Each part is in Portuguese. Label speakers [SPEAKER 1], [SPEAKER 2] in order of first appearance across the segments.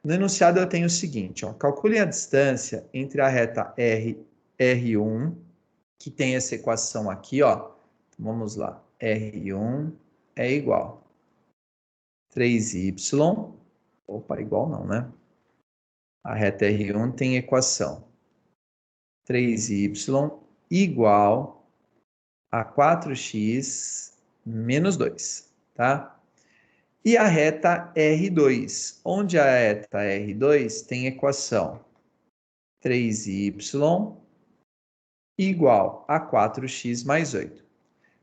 [SPEAKER 1] No enunciado eu tenho o seguinte, ó, calcule a distância entre a reta R1, que tem essa equação aqui, ó. Vamos lá, R1 é igual 3y, opa, igual não, né? A reta R1 tem equação 3y igual a 4x menos 2, tá? E a reta R2, onde a reta R2 tem equação 3y igual a 4x mais 8.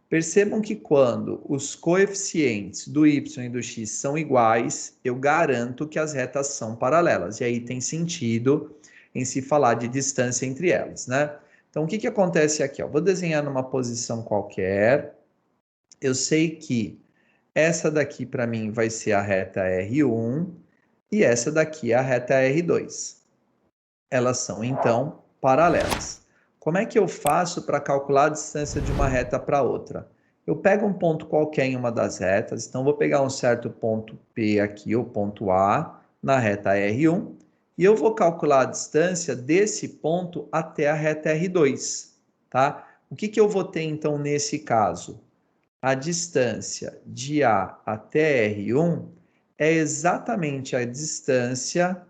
[SPEAKER 1] Percebam que quando os coeficientes do y e do x são iguais, eu garanto que as retas são paralelas. E aí tem sentido em se falar de distância entre elas, né? Então, o que acontece aqui? Ó? Vou desenhar numa posição qualquer. Eu sei que essa daqui para mim vai ser a reta R1 e essa daqui é a reta R2. Elas são, então, paralelas. Como é que eu faço para calcular a distância de uma reta para outra? Eu pego um ponto qualquer em uma das retas, então vou pegar um certo ponto P aqui, o ponto A, na reta R1, e eu vou calcular a distância desse ponto até a reta R2, tá? O que eu vou ter, então, nesse caso? A distância de A até R1 é exatamente a distância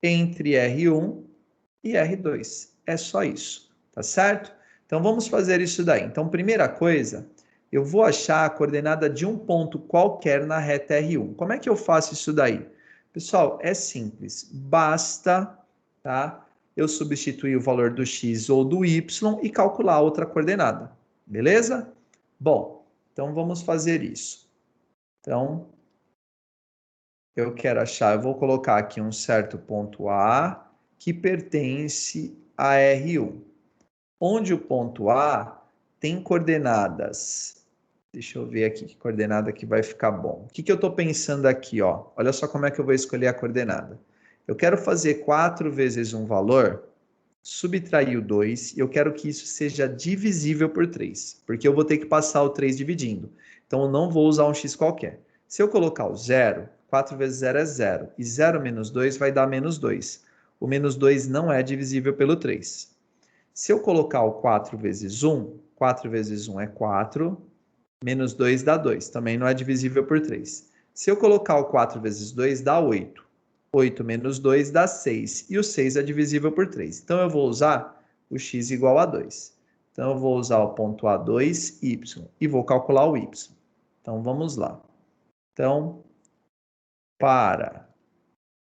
[SPEAKER 1] entre R1 e R2. É só isso, tá certo? Então vamos fazer isso daí. Então, primeira coisa, eu vou achar a coordenada de um ponto qualquer na reta R1. Como é que eu faço isso daí? Pessoal, é simples. Basta, tá? Eu substituir o valor do x ou do y e calcular outra coordenada. Beleza? Bom, então vamos fazer isso. Então, eu quero achar, eu vou colocar aqui um certo ponto A que pertence a R1, onde o ponto A tem coordenadas. Deixa eu ver aqui que coordenada que vai ficar bom. O que eu estou pensando aqui, ó? Olha só como é que eu vou escolher a coordenada. Eu quero fazer 4 vezes um valor, subtrair o 2, e eu quero que isso seja divisível por 3, porque eu vou ter que passar o 3 dividindo. Então, eu não vou usar um x qualquer. Se eu colocar o 0, 4 vezes 0 é 0, e 0 menos 2 vai dar menos 2. O menos 2 não é divisível pelo 3. Se eu colocar o 4 vezes 1, 4 vezes 1 é 4, menos 2 dá 2, também não é divisível por 3. Se eu colocar o 4 vezes 2, dá 8. 8 menos 2 dá 6, e o 6 é divisível por 3. Então, eu vou usar o x igual a 2. Então, eu vou usar o ponto A2, y, e vou calcular o y. Então, vamos lá. Então, para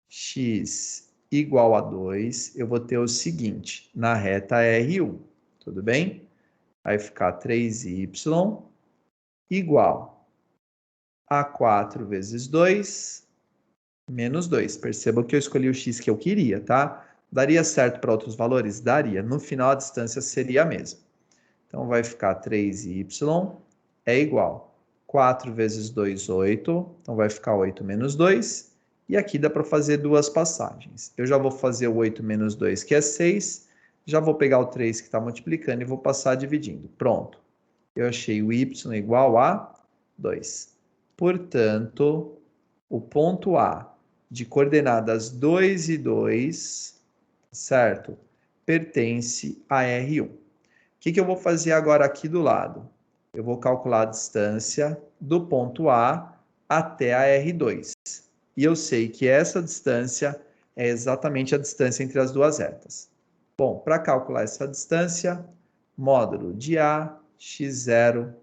[SPEAKER 1] x igual a 2, eu vou ter o seguinte, na reta R1, tudo bem? Vai ficar 3y igual a 4 vezes 2, menos 2. Perceba que eu escolhi o x que eu queria, tá? Daria certo para outros valores? Daria. No final, a distância seria a mesma. Então, vai ficar 3y é igual a 4 vezes 2, 8. Então, vai ficar 8 menos 2. E aqui dá para fazer duas passagens. Eu já vou fazer o 8 menos 2, que é 6. Já vou pegar o 3 que está multiplicando e vou passar dividindo. Pronto. Eu achei o y igual a 2. Portanto, o ponto A de coordenadas 2 e 2, certo? Pertence a R1. O que eu vou fazer agora aqui do lado? Eu vou calcular a distância do ponto A até a R2. E eu sei que essa distância é exatamente a distância entre as duas retas. Bom, para calcular essa distância, módulo de A, x0,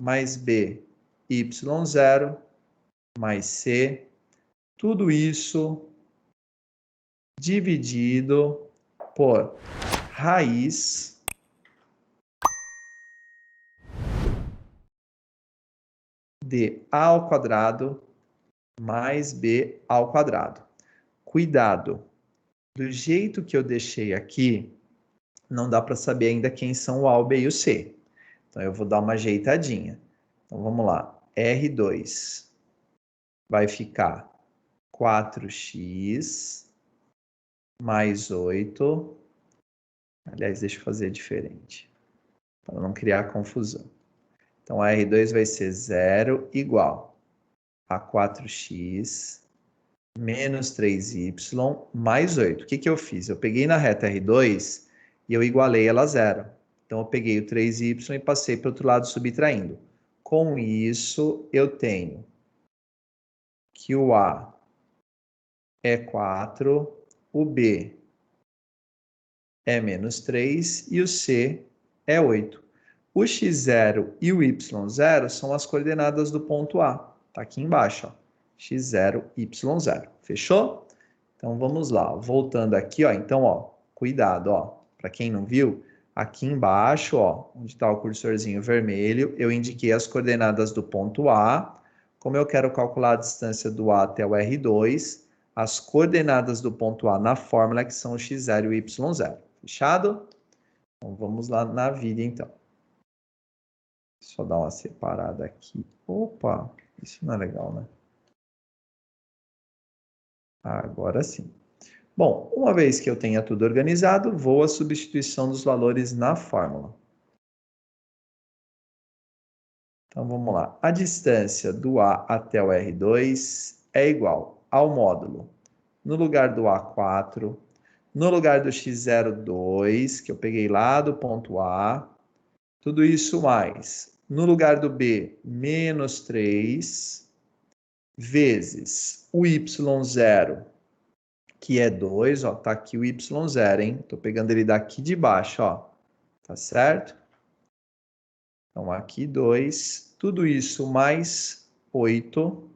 [SPEAKER 1] mais B, y0, mais C, tudo isso dividido por raiz de A ao quadrado mais B ao quadrado. Cuidado, do jeito que eu deixei aqui, não dá para saber ainda quem são o A, o B e o C. Então, eu vou dar uma ajeitadinha. Então, vamos lá. R2 vai ficar 4x mais 8. Aliás, deixa eu fazer diferente, para não criar confusão. Então, a R2 vai ser 0 igual a 4x menos 3y mais 8. O que que eu fiz? Eu peguei na reta R2 e eu igualei ela a zero. Então, eu peguei o 3y e passei para o outro lado subtraindo. Com isso, eu tenho que o A é 4, o B é menos 3 e o C é 8. O x0 e o y0 são as coordenadas do ponto A. Está aqui embaixo, ó. x0, y0. Fechou? Então, vamos lá. Voltando aqui, ó. Então, ó, cuidado, ó. Para quem não viu, aqui embaixo, ó, onde está o cursorzinho vermelho, eu indiquei as coordenadas do ponto A. Como eu quero calcular a distância do A até o R2, as coordenadas do ponto A na fórmula que são o x0 e o y0. Fechado? Então, vamos lá na vida, então. Só dar uma separada aqui. Opa, isso não é legal, né? Agora sim. Bom, uma vez que eu tenha tudo organizado, vou à substituição dos valores na fórmula. Então, vamos lá. A distância do A até o R2 é igual ao módulo, no lugar do A4, no lugar do x02, que eu peguei lá do ponto A, tudo isso mais, no lugar do B, menos 3, vezes o y0, que é 2, ó, tá aqui o y0, hein? Tô pegando ele daqui de baixo, ó, tá certo? Então, aqui 2, tudo isso mais 8,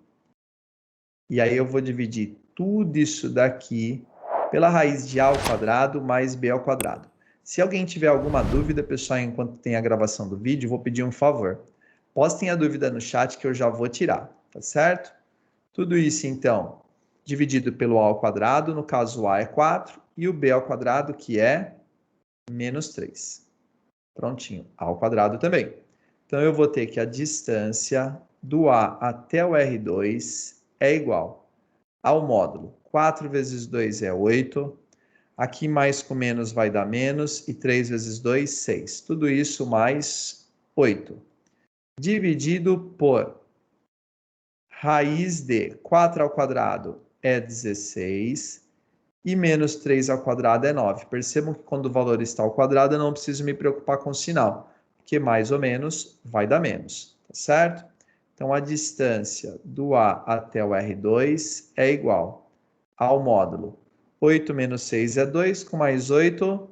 [SPEAKER 1] e aí eu vou dividir tudo isso daqui pela raiz de a ao quadrado mais b ao quadrado. Se alguém tiver alguma dúvida, pessoal, enquanto tem a gravação do vídeo, vou pedir um favor. Postem a dúvida no chat que eu já vou tirar, tá certo? Tudo isso, então, dividido pelo a ao quadrado, no caso o a é 4, e o b ao quadrado, que é menos 3. Prontinho, a ao quadrado também. Então, eu vou ter que a distância do A até o R2 é igual ao módulo 4 vezes 2 é 8, aqui mais com menos vai dar menos, e 3 vezes 2, 6. Tudo isso mais 8. Dividido por raiz de 4 ao quadrado é 16, e menos 3 ao quadrado é 9. Percebam que quando o valor está ao quadrado, eu não preciso me preocupar com o sinal, porque mais ou menos vai dar menos, tá certo? Então, a distância do A até o R2 é igual ao módulo 8 menos 6 é 2, com mais 8,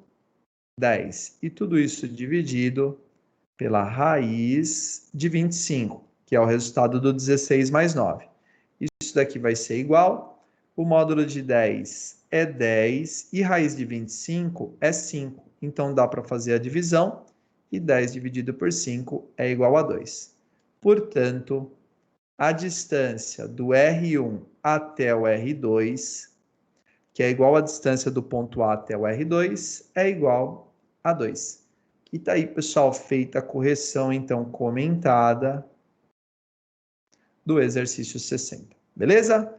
[SPEAKER 1] 10. E tudo isso dividido pela raiz de 25, que é o resultado do 16 mais 9. Isso daqui vai ser igual, o módulo de 10 é 10 e raiz de 25 é 5. Então, dá para fazer a divisão e 10 dividido por 5 é igual a 2. Portanto, a distância do R1 até o R2, que é igual à distância do ponto A até o R2, é igual a 2. E tá aí, pessoal, feita a correção, então, comentada do exercício 60. Beleza?